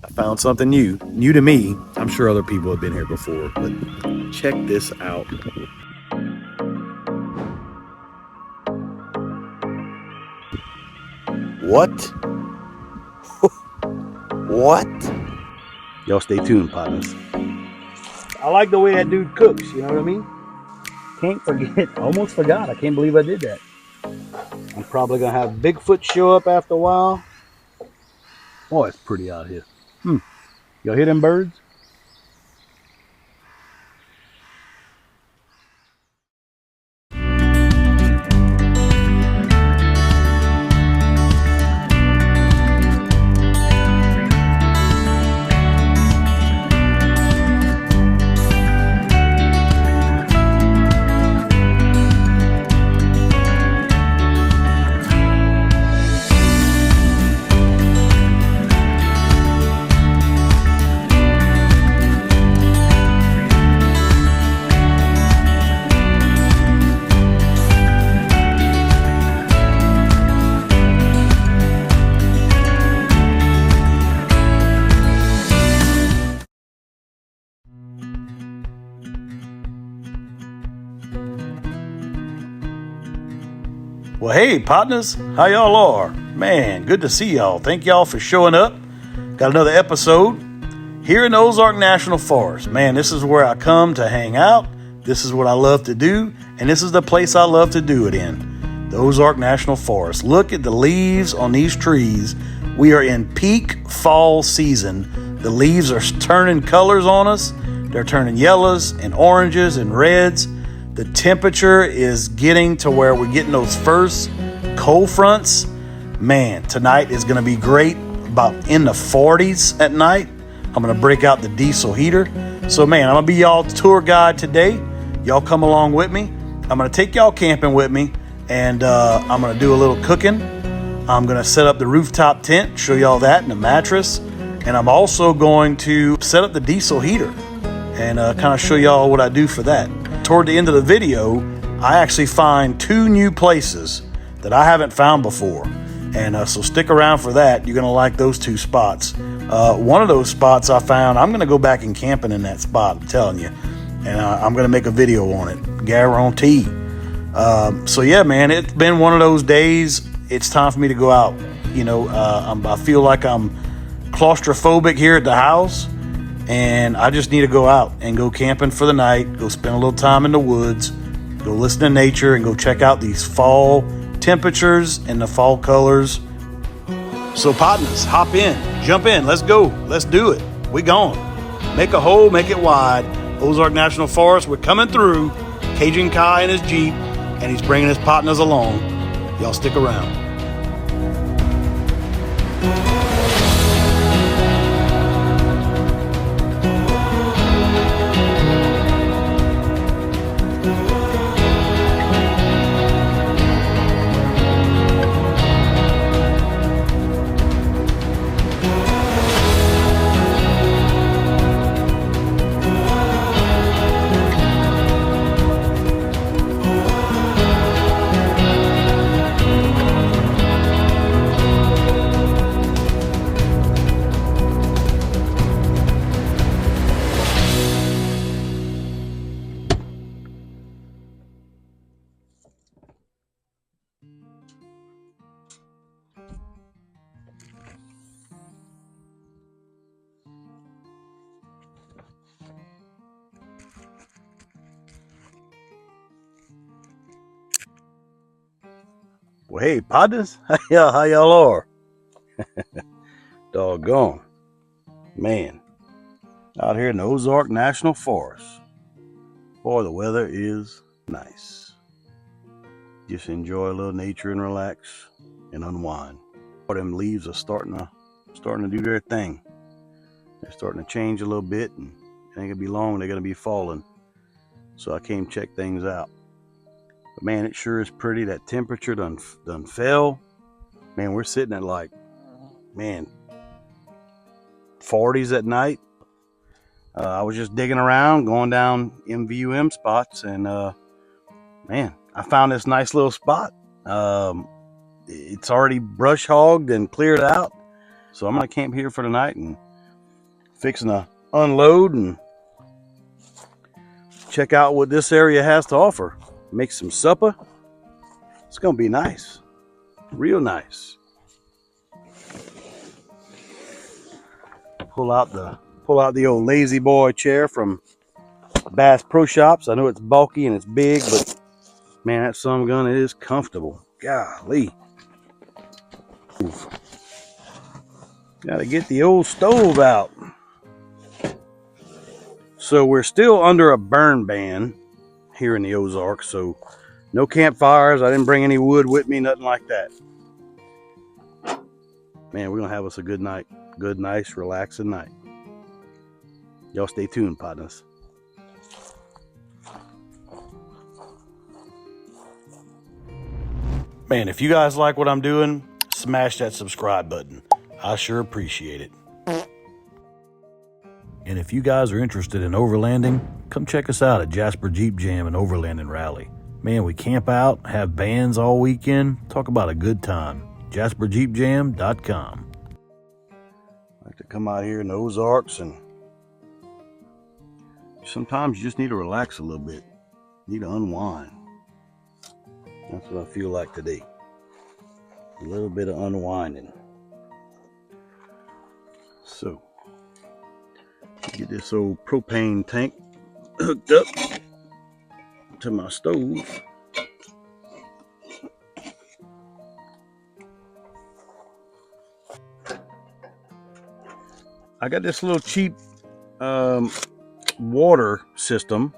I found something new to me. I'm sure other people have been here before, but check this out. What? What? Y'all stay tuned, partners. I like the way that dude cooks, you know what I mean? Can't forget, almost forgot. I can't believe I did that. I'm probably gonna have Bigfoot show up after a while. Oh, it's pretty out here. Y'all hear them birds? Well, hey, partners, how y'all are? Man, good to see y'all. Thank y'all for showing up. Got another episode here in the Ozark National Forest. Man, this is where I come to hang out. This is what I love to do, and this is the place I love to do it in, the Ozark National Forest. Look at the leaves on these trees. We are in peak fall season. The leaves are turning colors on us. They're turning yellows and oranges and reds. The temperature is getting to where we're getting those first cold fronts. Man, tonight is going to be great. About in the 40s at night. I'm going to break out the diesel heater. So, man, I'm going to be y'all's tour guide today. Y'all come along with me. I'm going to take y'all camping with me. And I'm going to do a little cooking. I'm going to set up the rooftop tent, show y'all that, and the mattress. And I'm also going to set up the diesel heater and kind of show y'all what I do for that. Toward the end of the video, I actually find 2 new places that I haven't found before. And so stick around for that. You're going to like those 2 spots. One of those spots I found, I'm going to go back and camping in that spot, I'm telling you. And I'm going to make a video on it. Guarantee. So yeah, man, it's been one of those days. It's time for me to go out. You know, I feel like I'm claustrophobic here at the house. And I just need to go out and go camping for the night, go spend a little time in the woods, go listen to nature, and go check out these fall temperatures and the fall colors. So partners, hop in, jump in, let's go, let's do it. We gone. Make a hole, make it wide. Ozark National Forest, we're coming through. Cajun Kai in his Jeep, and he's bringing his partners along. Y'all stick around. Well, hey, partners, how y'all are? Doggone. Man, out here in the Ozark National Forest. Boy, the weather is nice. Just enjoy a little nature and relax and unwind. Boy, them leaves are starting to do their thing. They're starting to change a little bit, and it ain't gonna be long. They're gonna be falling. So I came check things out. But man, it sure is pretty. That temperature done fell. Man, we're sitting at like, man, 40s at night. I was just digging around, going down MVUM spots, and man, I found this nice little spot. It's already brush hogged and cleared out, so I'm gonna camp here for the night and fixing to unload and check out what this area has to offer. Make some supper. It's gonna be nice, real nice. Pull out the old lazy boy chair from Bass Pro Shops. I know it's bulky and it's big, but man, that son of a gun is comfortable. Golly. Oof. Gotta get the old stove out. So we're still under a burn ban here in the Ozarks, so no campfires. I didn't bring any wood with me, nothing like that. Man, we're gonna have us a good night. Good, nice, relaxing night. Y'all stay tuned, partners. Man, if you guys like what I'm doing, smash that subscribe button. I sure appreciate it. And if you guys are interested in overlanding, come check us out at Jasper Jeep Jam and Overlanding Rally. Man, we camp out, have bands all weekend. Talk about a good time. JasperJeepJam.com. I like to come out here in the Ozarks, and sometimes you just need to relax a little bit. You need to unwind. That's what I feel like today. A little bit of unwinding. So, get this old propane tank hooked up to my stove. I got this little cheap water system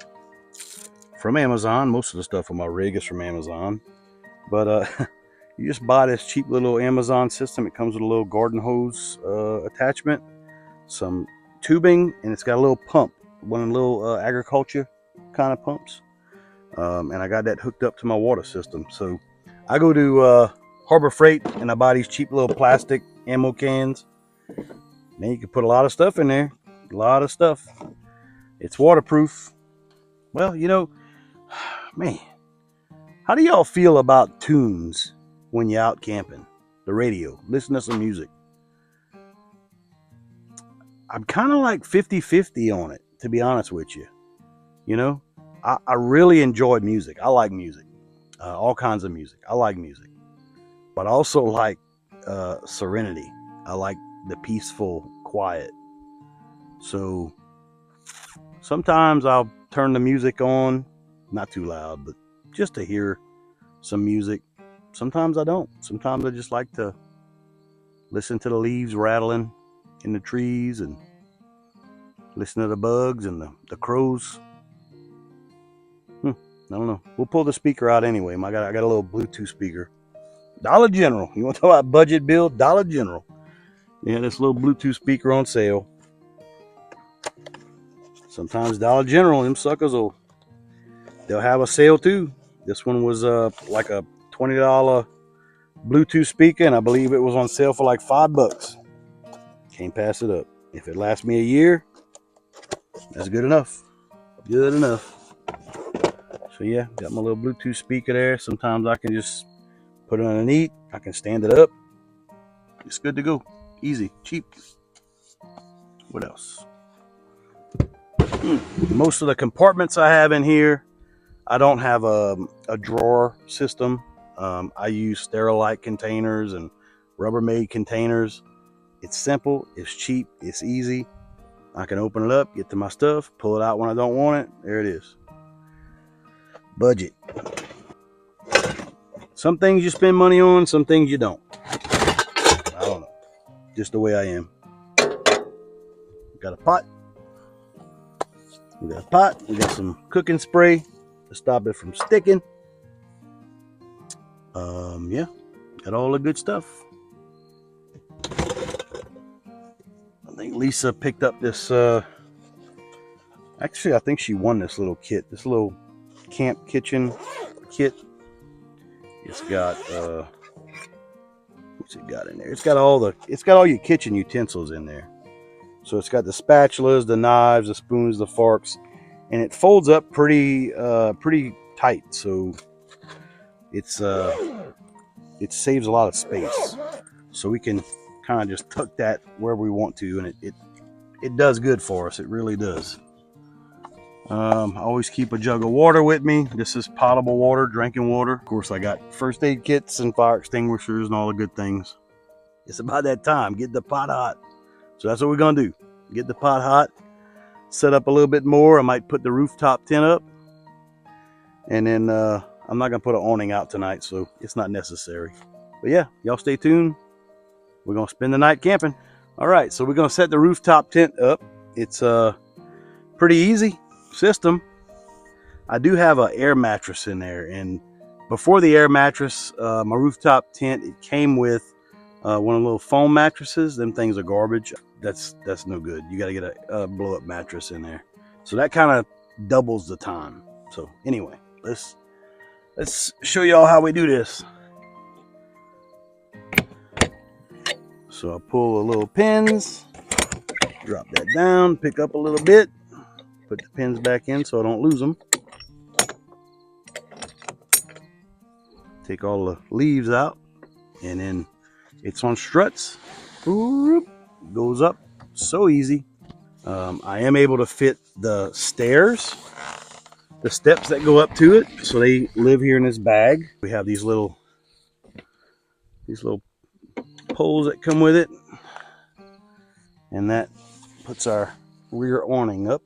from Amazon. Most of the stuff on my rig is from Amazon, but you just buy this cheap little Amazon system. It comes with a little garden hose attachment, some tubing, and it's got a little pump, one of the little agriculture kind of pumps, and I got that hooked up to my water system. So I go to Harbor Freight and I buy these cheap little plastic ammo cans. Man, you can put a lot of stuff in there, a lot of stuff. It's waterproof. Well, you know, man, how do y'all feel about tunes when you're out camping? The radio, listen to some music. I'm kind of like 50-50 on it, to be honest with you. You know, I really enjoy music. I like music, all kinds of music. I like music, but I also like serenity. I like the peaceful quiet. So sometimes I'll turn the music on, not too loud, but just to hear some music. Sometimes I don't. Sometimes I just like to listen to the leaves rattling in the trees and listen to the bugs and the crows. I don't know. We'll pull the speaker out anyway. I got a little Bluetooth speaker. Dollar General. You want to talk about budget bill? Dollar General. Yeah, this little Bluetooth speaker on sale. Sometimes Dollar General, them suckers they'll have a sale too. This one was like a $20 Bluetooth speaker, and I believe it was on sale for like $5. Can't pass it up. If it lasts me a year, that's good enough. Good enough. So yeah, got my little Bluetooth speaker there. Sometimes I can just put it underneath. I can stand it up. It's good to go. Easy, cheap. What else? Most of the compartments I have in here, I don't have a drawer system. I use Sterilite containers and Rubbermaid containers. It's simple, it's cheap, it's easy. I can open it up, get to my stuff, pull it out when I don't want it. There it is. Budget. Some things you spend money on, some things you don't. I don't know. Just the way I am. Got a pot. We got a pot. We got some cooking spray to stop it from sticking. Yeah, got all the good stuff. I think Lisa picked up this. Actually, I think she won this little kit. This little camp kitchen kit. It's got what's it got in there? It's got all your kitchen utensils in there. So it's got the spatulas, the knives, the spoons, the forks, and it folds up pretty tight. So it saves a lot of space. So we can kind of just tuck that wherever we want to, and it it does good for us. It really does. I always keep a jug of water with me. This is potable water, drinking water. Of course, I got first aid kits and fire extinguishers and all the good things. It's about that time. Get the pot hot. So that's what we're going to do. Get the pot hot. Set up a little bit more. I might put the rooftop tent up. And then I'm not going to put an awning out tonight, so it's not necessary. But yeah, y'all stay tuned. We're going to spend the night camping. All right, so we're going to set the rooftop tent up. It's a pretty easy system. I do have an air mattress in there, and before the air mattress, my rooftop tent, it came with one of the little foam mattresses. Them things are garbage. That's no good. You got to get a blow up mattress in there. So that kind of doubles the time. So anyway, let's show y'all how we do this. So I pull the little pins, drop that down, pick up a little bit, put the pins back in so I don't lose them. Take all the leaves out, and then it's on struts. Goes up so easy. I am able to fit the stairs, the steps that go up to it, so they live here in this bag. We have these little poles that come with it, and that puts our rear awning up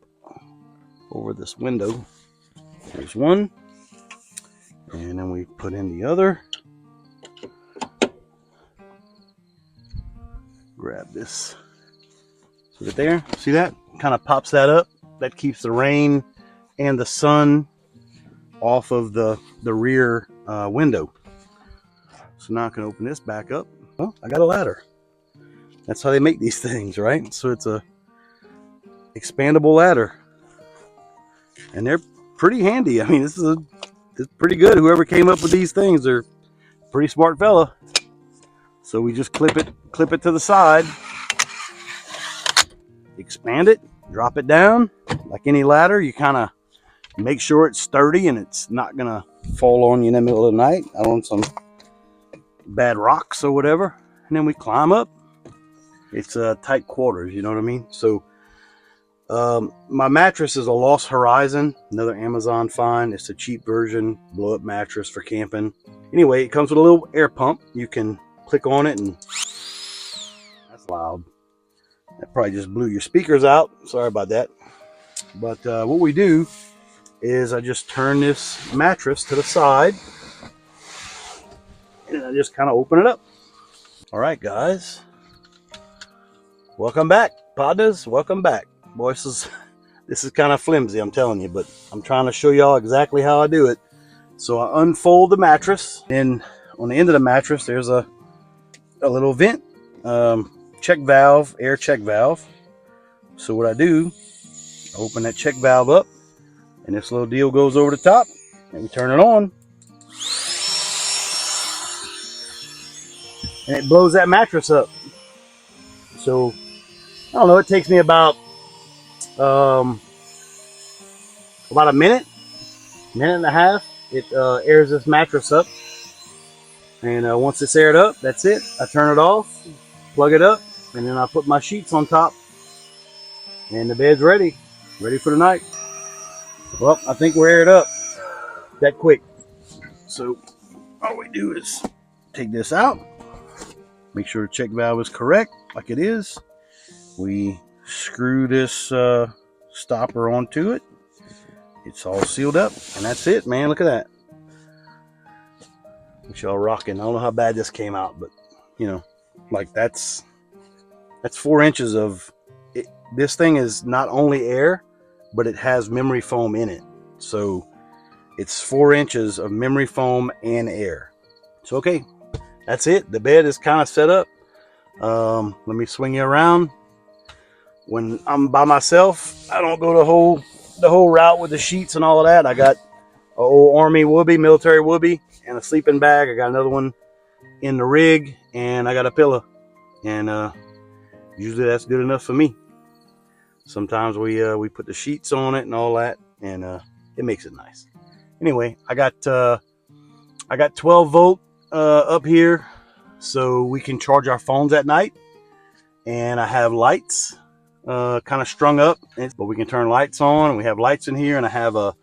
over this window. There's one, and then we put in the other. Grab this. See it there? See that? Kind of pops that up. That keeps the rain and the sun off of the rear window. So now I can open this back up. Well, I got a ladder. That's how they make these things, right? So it's a expandable ladder, and they're pretty handy. I mean, it's pretty good. Whoever came up with these things, they're a pretty smart fella. So we just clip it to the side, expand it, drop it down. Like any ladder, you kind of make sure it's sturdy and it's not gonna fall on you in the middle of the night out on some bad rocks or whatever. And then we climb up. It's tight quarters, you know what I mean? So my mattress is a Lost Horizon, another Amazon find. It's a cheap version, blow up mattress for camping. Anyway, it comes with a little air pump. You can click on it, and that's loud. That probably just blew your speakers out. Sorry about that. But what we do is I just turn this mattress to the side, and I just kind of open it up. All right, guys. Welcome back, partners. Welcome back. Boy, this is kind of flimsy, I'm telling you, but I'm trying to show y'all exactly how I do it. So I unfold the mattress, and on the end of the mattress, there's a little vent, check valve, air check valve. So what I do, I open that check valve up, and this little deal goes over the top, and we turn it on, and it blows that mattress up. So I don't know, it takes me about a minute and a half. It airs this mattress up, and once it's aired up, that's it. I turn it off, plug it up, and then I put my sheets on top, and the bed's ready for the night. Well, I think we're aired up that quick. So all we do is take this out, make sure the check valve is correct, like it is. We screw this stopper onto it. It's all sealed up, and that's it, man. Look at that. Which y'all rocking. I don't know how bad this came out, but you know, like that's 4 inches of it. This thing is not only air, but it has memory foam in it. So it's 4 inches of memory foam and air. So okay, that's it. The bed is kind of set up. Let me swing you around. When I'm by myself, I don't go the whole route with the sheets and all of that. I got an old army whoopee, military whoopee, and a sleeping bag. I got another one in the rig, and I got a pillow. And usually that's good enough for me. Sometimes we put the sheets on it and all that, and it makes it nice. Anyway, I got 12 volt up here, so we can charge our phones at night. And I have lights kind of strung up, but we can turn lights on. We have lights in here, and I have a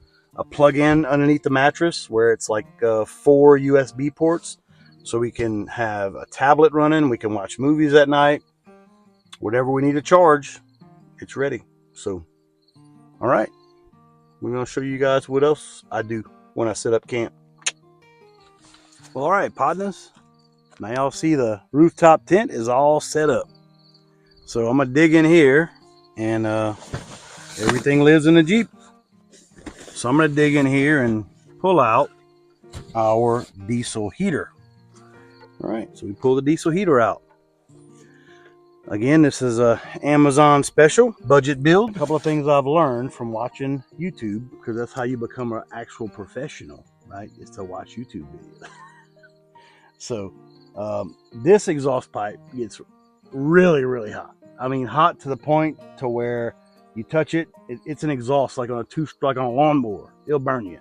plug-in underneath the mattress where it's like 4 USB ports, so we can have a tablet running. We can watch movies at night. Whatever we need to charge, it's ready. So, all right, we're gonna show you guys what else I do when I set up camp. Well, all right, partners. Now y'all see the rooftop tent is all set up. So I'm gonna dig in here, and everything lives in the Jeep. So I'm gonna dig in here and pull out our diesel heater. All right, so we pull the diesel heater out. Again, this is a Amazon special budget build. A couple of things I've learned from watching YouTube, because that's how you become an actual professional, right? Is to watch YouTube videos. So this exhaust pipe gets really, really hot. I mean, hot to the point to where you touch it, it's an exhaust like on a lawnmower. It'll burn you.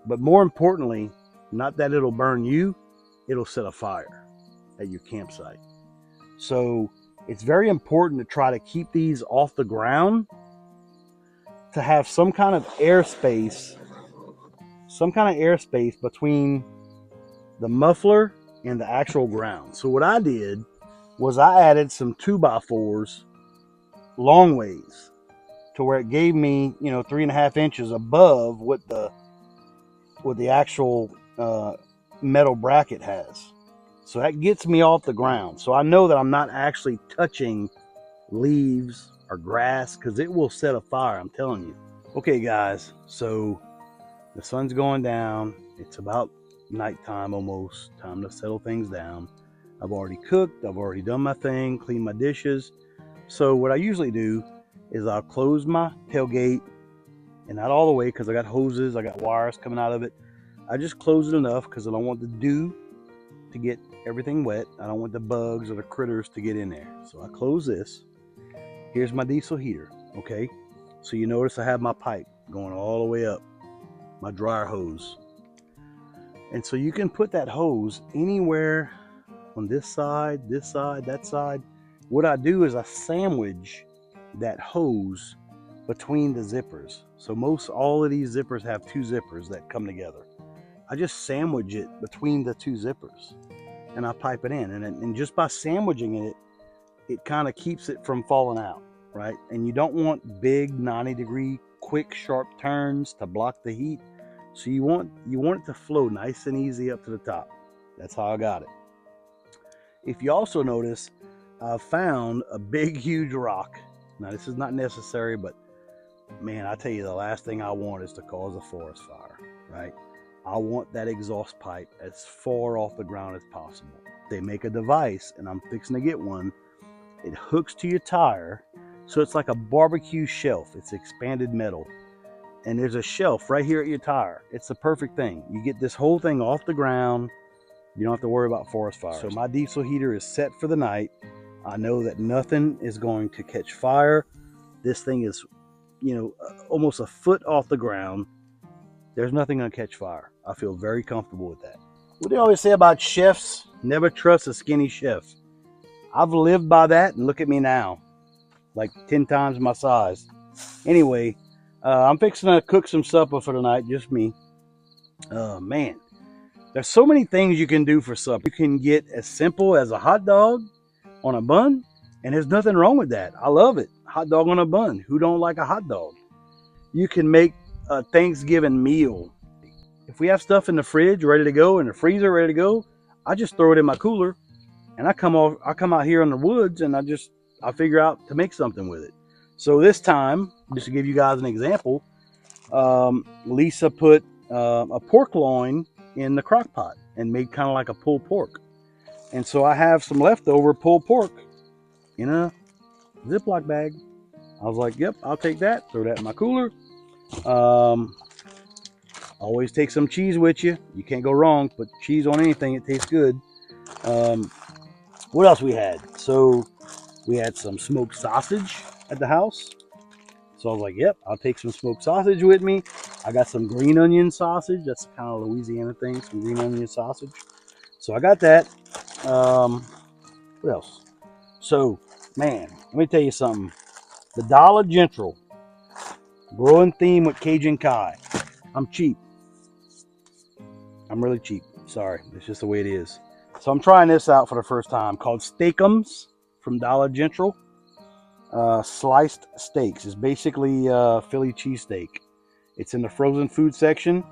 But more importantly, not that it'll burn you, it'll set a fire at your campsite. So it's very important to try to keep these off the ground, to have some kind of airspace between the muffler and the actual ground. So what I did was I added some 2x4s long ways to where it gave me, 3.5 inches above what the actual metal bracket has. So that gets me off the ground. So I know that I'm not actually touching leaves or grass, because it will set a fire, I'm telling you. Okay, guys, so the sun's going down. It's about nighttime almost. Time to settle things down. I've already cooked. I've already done my thing, cleaned my dishes. So what I usually do is I'll close my tailgate, and not all the way because I got hoses, I got wires coming out of it. I just close it enough because I don't want the dew to get everything wet. I don't want the bugs or the critters to get in there. So I close this. Here's my diesel heater, okay? So you notice I have my pipe going all the way up, my dryer hose. And so you can put that hose anywhere on this side, that side. What I do is I sandwich that hose between the zippers. So all of these zippers have 2 zippers that come together. I just sandwich it between the 2 zippers, and I pipe it in. And just by sandwiching it, it kind of keeps it from falling out, right? And you don't want big 90-degree, quick, sharp turns to block the heat. So you want it to flow nice and easy up to the top. That's how I got it. If you also notice, I found a big, huge rock. Now, this is not necessary, but man, I tell you, the last thing I want is to cause a forest fire, right? I want that exhaust pipe as far off the ground as possible. They make a device, and I'm fixing to get one. It hooks to your tire, so it's like a barbecue shelf. It's expanded metal, and there's a shelf right here at your tire. It's the perfect thing. You get this whole thing off the ground. You don't have to worry about forest fires. So my diesel heater is set for the night. I know that nothing is going to catch fire. This thing is, almost a foot off the ground. There's nothing going to catch fire. I feel very comfortable with that. What do they always say about chefs? Never trust a skinny chef. I've lived by that, and look at me now. Like 10 times my size. Anyway, I'm fixing to cook some supper for tonight, just me. Man, there's so many things you can do for supper. You can get as simple as a hot dog on a bun, and there's nothing wrong with that. I love it. Hot dog on a bun. Who don't like a hot dog? You can make a Thanksgiving meal. If we have stuff in the fridge ready to go, in the freezer ready to go, I just throw it in my cooler, and I come out here in the woods, and I figure out to make something with it. So this time, just to give you guys an example, Lisa put a pork loin in the crock pot and made kind of like a pulled pork. And so I have some leftover pulled pork in a Ziploc bag. I was like, yep, I'll take that. Throw that in my cooler. Always take some cheese with you. You can't go wrong. Put cheese on anything. It tastes good. What else we had? So we had some smoked sausage at the house. So I was like, yep, I'll take some smoked sausage with me. I got some green onion sausage. That's kind of a Louisiana thing, some green onion sausage. So I got that. What else? So, man, let me tell you something. The Dollar General. Growing theme with Cajun Kai. I'm cheap. I'm really cheap. Sorry. It's just the way it is. So I'm trying this out for the first time. Called Steakums from Dollar General. Sliced steaks. It's basically Philly cheesesteak. It's in the frozen food section.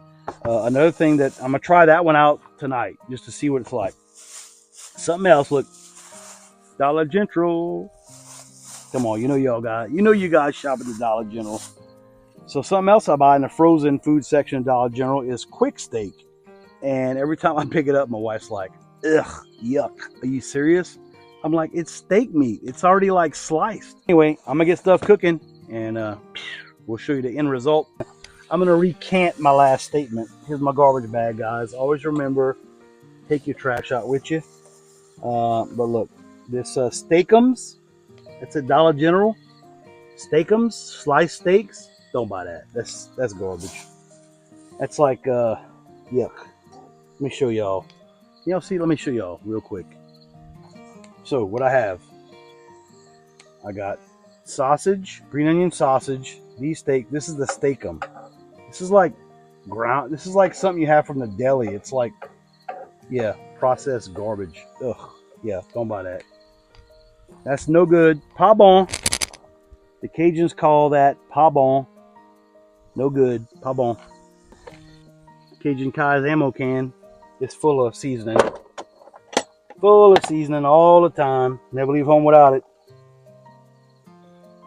Another thing that I'm going to try that one out tonight just to see what it's like. Something else. Look. Dollar General. Come on. You know you guys shop at the Dollar General. So something else I buy in the frozen food section of Dollar General is quick steak. And every time I pick it up, my wife's like, ugh, yuck. Are you serious? I'm like, it's steak meat. It's already like sliced. Anyway, I'm going to get stuff cooking and we'll show you the end result. I'm going to recant my last statement. Here's my garbage bag, guys. Always remember, take your trash out with you. But look, this Steakums, it's at Dollar General. Steakums, sliced steaks. Don't buy that. That's garbage. That's like yuck. Let me show y'all. Let me show y'all real quick. So what I have, I got sausage, green onion sausage, beef steak. This is the Steakum. This is like ground. This is like something you have from the deli. It's like, yeah, processed garbage. Ugh. Yeah, don't buy that. That's no good. Pas bon. The Cajuns call that pas bon. No good. Pas bon. Cajun Kai's ammo can is full of seasoning. Full of seasoning all the time. Never leave home without it.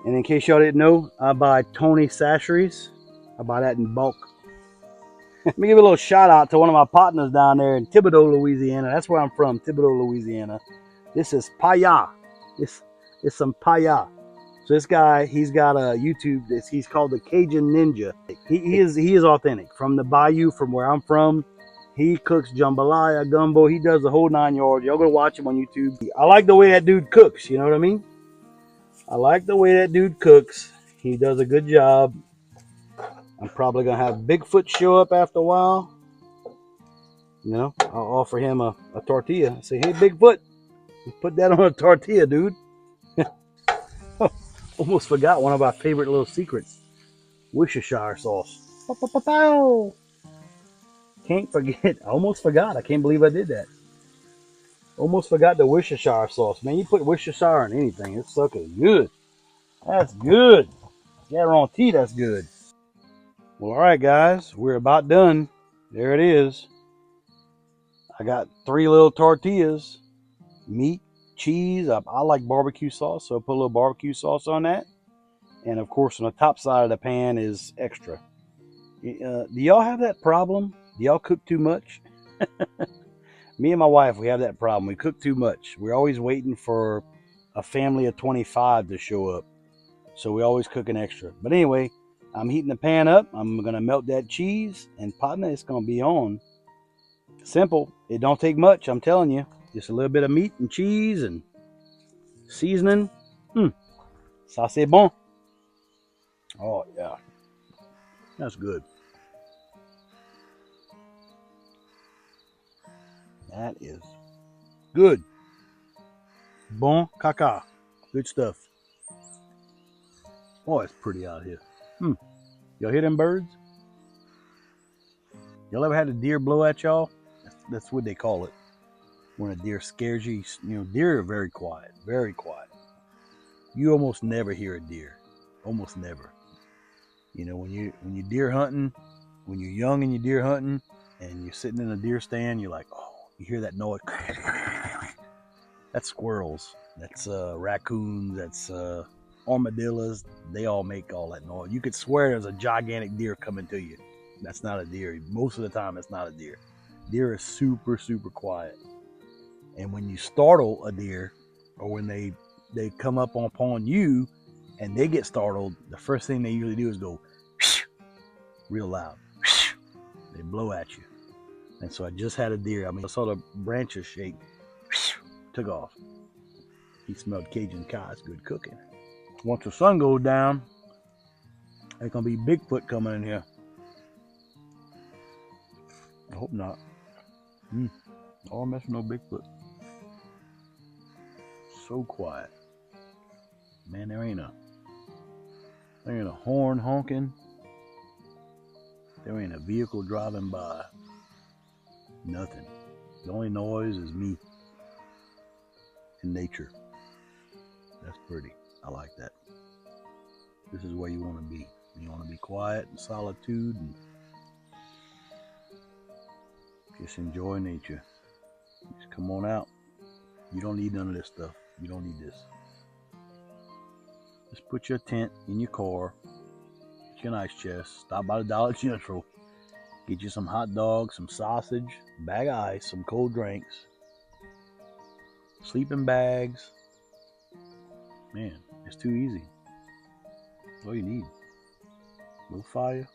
And in case y'all didn't know, I buy Tony Sacheries. I buy that in bulk. Let me give a little shout out to one of my partners down there in Thibodaux, Louisiana. That's where I'm from, Thibodaux, Louisiana. This is Paya. This is some Paya. So this guy, he's got a YouTube. He's called the Cajun Ninja. He is authentic. From the bayou, from where I'm from, he cooks jambalaya, gumbo. He does the whole 9 yards. Y'all go watch him on YouTube. I like the way that dude cooks. You know what I mean? I like the way that dude cooks. He does a good job. I'm probably going to have Bigfoot show up after a while. You know, I'll offer him a tortilla. I say, hey, Bigfoot, put that on a tortilla, dude. Almost forgot one of our favorite little secrets. Worcestershire sauce. Pow. Can't forget. I almost forgot. I can't believe I did that. Almost forgot the Worcestershire sauce. Man, you put Worcestershire on anything. It's fucking good. That's good. Guarantee that's good. Well, all right, guys. We're about done. There it is. I got 3 little tortillas. Meat, cheese. I like barbecue sauce, so I put a little barbecue sauce on that. And, of course, on the top side of the pan is extra. Do y'all have that problem? Do y'all cook too much? Me and my wife, we have that problem. We cook too much. We're always waiting for a family of 25 to show up. So we always cook an extra. But anyway, I'm heating the pan up. I'm going to melt that cheese. And partner, it's going to be on. Simple. It don't take much, I'm telling you. Just a little bit of meat and cheese and seasoning. Ça c'est bon. Oh, yeah. That's good. That is good. Bon caca. Good stuff. Oh, it's pretty out here. Y'all hear them birds? Y'all ever had a deer blow at y'all? That's what they call it. When a deer scares you, deer are very quiet. Very quiet. You almost never hear a deer. Almost never. When you're deer hunting, when you're young and you're deer hunting, and you're sitting in a deer stand, you're like, oh, you hear that noise. That's squirrels. That's raccoons. That's armadillos. They all make all that noise. You could swear there's a gigantic deer coming to you. That's not a deer. Most of the time, it's not a deer. Deer is super, super quiet. And when you startle a deer, or when they come up upon you and they get startled, the first thing they usually do is go real loud. They blow at you. And so I just had a deer. I saw the branches shake. Took off. He smelled Cajun Kai's good cooking. Once the sun goes down, there's going to be Bigfoot coming in here. I hope not. Oh, I'm messing no Bigfoot. So quiet. Man, there ain't a There ain't a horn honking. There ain't a vehicle driving by. Nothing. The only noise is me and nature. That's pretty. I like that. This is where you want to be. You want to be quiet and solitude and just enjoy nature. Just come on out. You don't need none of this stuff. You don't need this. Just put your tent in your car, get you an ice chest, stop by the Dollar General, get you some hot dogs, some sausage, a bag of ice, some cold drinks, sleeping bags. Man, it's too easy. That's all you need. A little fire,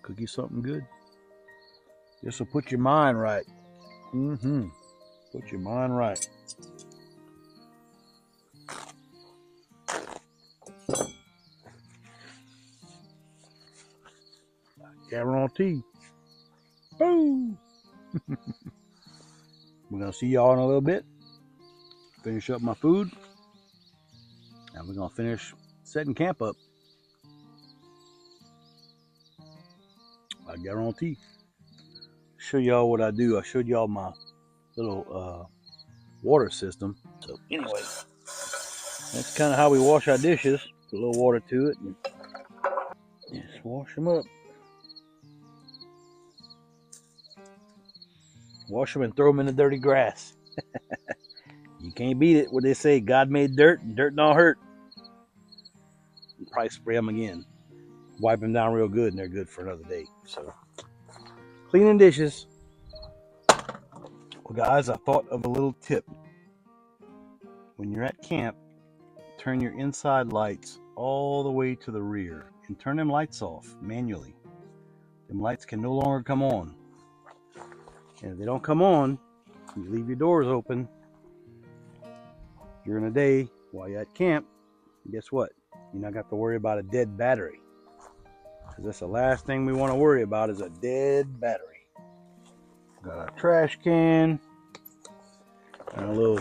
cook you something good. This will put your mind right. Put your mind right. Guarantee. Boom. We're gonna see y'all in a little bit. Finish up my food, and we're gonna finish setting camp up. I guarantee. Show y'all what I do. I showed y'all my little water system. So anyway, that's kind of how we wash our dishes. Put a little water to it and just wash them up. Wash them and throw them in the dirty grass. You can't beat it. What they say, God made dirt and dirt don't hurt. You probably spray them again. Wipe them down real good and they're good for another day. So, cleaning dishes. Well, guys, I thought of a little tip. When you're at camp, turn your inside lights all the way to the rear and turn them lights off manually. Them lights can no longer come on. And if they don't come on, you leave your doors open during the day while you're at camp. Guess what? You're not got to worry about a dead battery. Because that's the last thing we want to worry about is a dead battery. Got a trash can. And a little...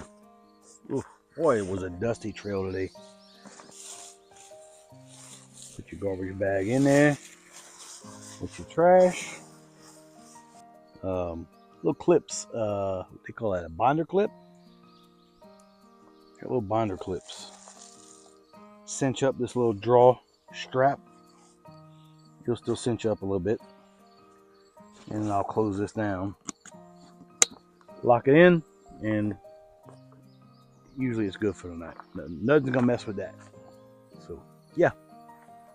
Ooh, boy, it was a dusty trail today. Put your garbage bag in there. With your trash. Little clips. What they call that? A binder clip? Got little binder clips. Cinch up this little draw strap. It'll still cinch up a little bit. And then I'll close this down. Lock it in. And usually it's good for the night. Nothing's gonna mess with that. So, yeah.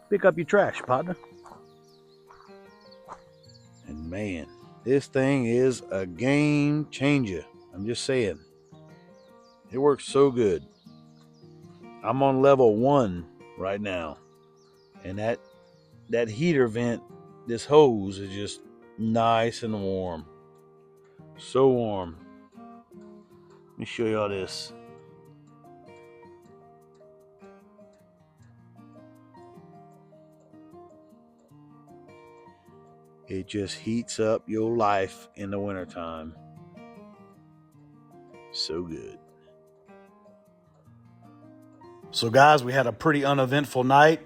Pick up your trash, partner. And man, this thing is a game changer. I'm just saying. It works so good. I'm on level 1 right now. And that heater vent, this hose is just nice and warm. So warm. Let me show y'all this. It just heats up your life in the wintertime. So good. So guys, we had a pretty uneventful night.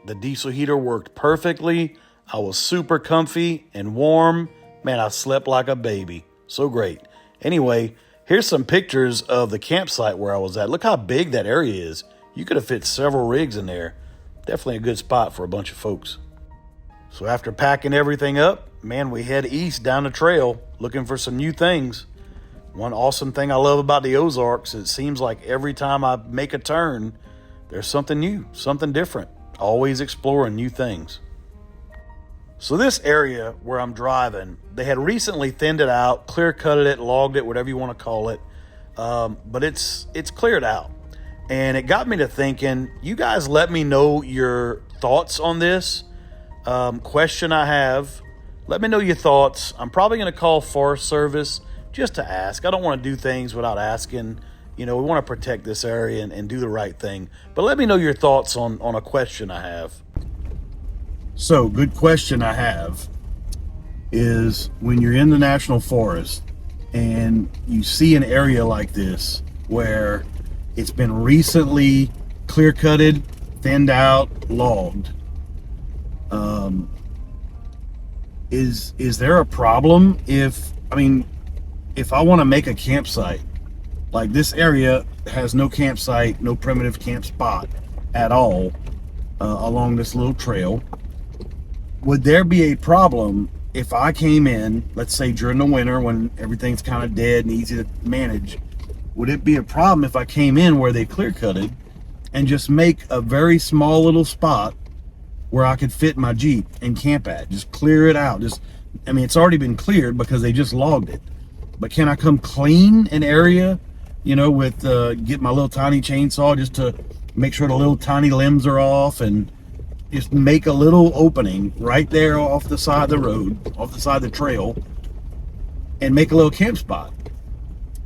The diesel heater worked perfectly. I was super comfy and warm. Man, I slept like a baby. So great. Anyway, here's some pictures of the campsite where I was at. Look how big that area is. You could have fit several rigs in there. Definitely a good spot for a bunch of folks. So after packing everything up, man, we head east down the trail looking for some new things. One awesome thing I love about the Ozarks, it seems like every time I make a turn, there's something new, something different. Always exploring new things. So this area where I'm driving, they had recently thinned it out, clear-cutted it, logged it, whatever you want to call it. But it's cleared out. And it got me to thinking, you guys let me know your thoughts on this. Question I have. Let me know your thoughts. I'm probably going to call Forest Service just to ask. I don't want to do things without asking. You know, we want to protect this area and do the right thing. But let me know your thoughts on a question I have. So, good question I have is when you're in the national forest and you see an area like this where it's been recently clear-cutted thinned out, logged. Is there a problem if I want to make a campsite? Like, this area has no campsite, no primitive camp spot at all along this little trail. Would there be a problem if I came in, let's say during the winter when everything's kind of dead and easy to manage? Would it be a problem if I came in where they clear cutted and just make a very small little spot where I could fit my Jeep and camp at? Just clear it out. It's already been cleared because they just logged it. But can I come clean an area, with get my little tiny chainsaw just to make sure the little tiny limbs are off, and just make a little opening right there off the side of the road, off the side of the trail, and make a little camp spot?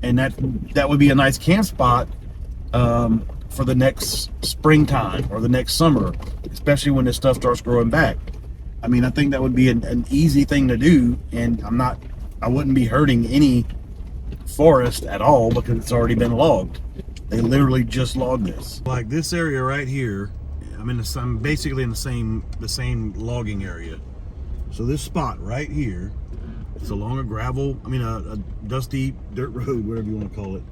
And that would be a nice camp spot for the next springtime or the next summer, especially when this stuff starts growing back. I think that would be an easy thing to do, and I wouldn't be hurting any forest at all because it's already been logged. They literally just logged this. Like this area right here, I'm basically in the same logging area. So this spot right here, it's along a a dusty dirt road, whatever you want to call it.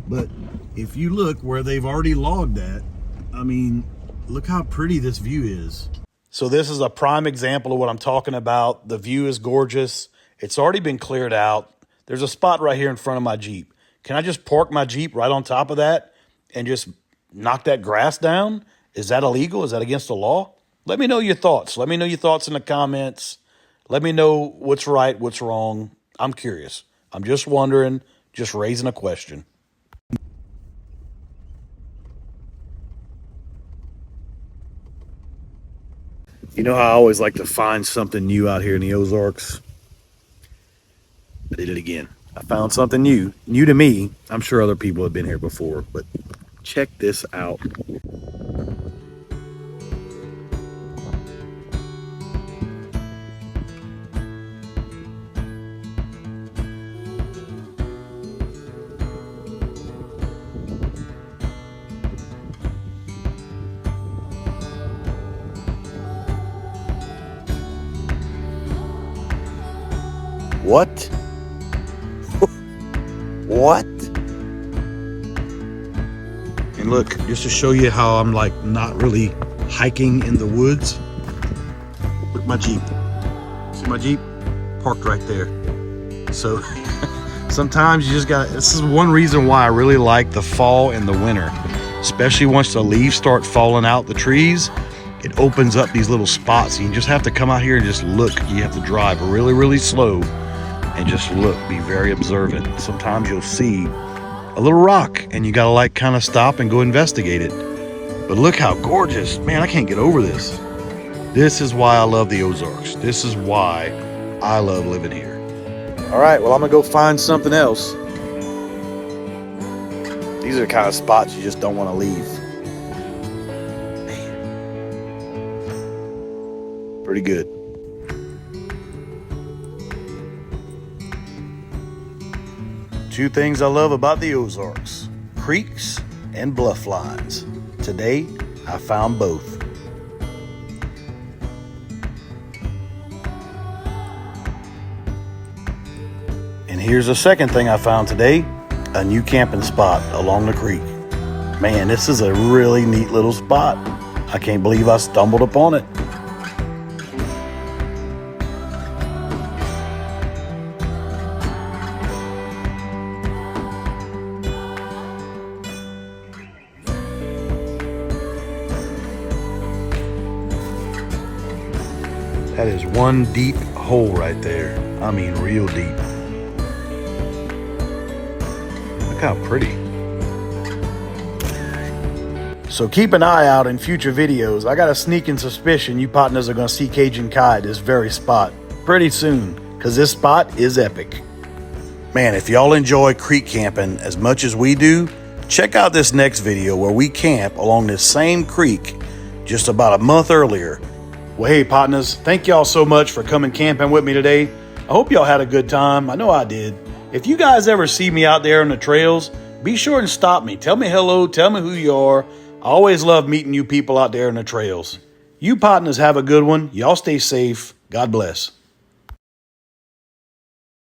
But if you look where they've already logged that, look how pretty this view is. So this is a prime example of what I'm talking about. The view is gorgeous. It's already been cleared out. There's a spot right here in front of my Jeep. Can I just park my Jeep right on top of that and just knock that grass down? Is that illegal? Is that against the law? Let me know your thoughts. Let me know your thoughts in the comments. Let me know what's right, what's wrong. I'm curious. I'm just wondering, just raising a question. You know how I always like to find something new out here in the Ozarks? I did it again. I found something new to me. I'm sure other people have been here before, but check this out. What? What? And look, just to show you how I'm like not really hiking in the woods. Look at my Jeep. See my Jeep? Parked right there. So sometimes you just this is one reason why I really like the fall and the winter. Especially once the leaves start falling out the trees, it opens up these little spots. You just have to come out here and just look. You have to drive really, really slow and just look, be very observant. Sometimes you'll see a little rock and you gotta kind of stop and go investigate it. But look how gorgeous. Man, I can't get over this. This is why I love the Ozarks. This is why I love living here. All right, well, I'm gonna go find something else. These are the kind of spots you just don't want to leave. Man. Pretty good. Two things I love about the Ozarks: creeks and bluff lines. Today, I found both. And here's the second thing I found today: a new camping spot along the creek. Man, this is a really neat little spot. I can't believe I stumbled upon it. That is one deep hole right there. I mean, real deep. Look how pretty. So keep an eye out in future videos. I got a sneaking suspicion you partners are going to see Cajun Kai at this very spot pretty soon, because this spot is epic. Man, if y'all enjoy creek camping as much as we do, check out this next video where we camp along this same creek just about a month earlier. Well, hey, partners, thank y'all so much for coming camping with me today. I hope y'all had a good time. I know I did. If you guys ever see me out there on the trails, be sure and stop me. Tell me hello. Tell me who you are. I always love meeting you people out there in the trails. You partners have a good one. Y'all stay safe. God bless.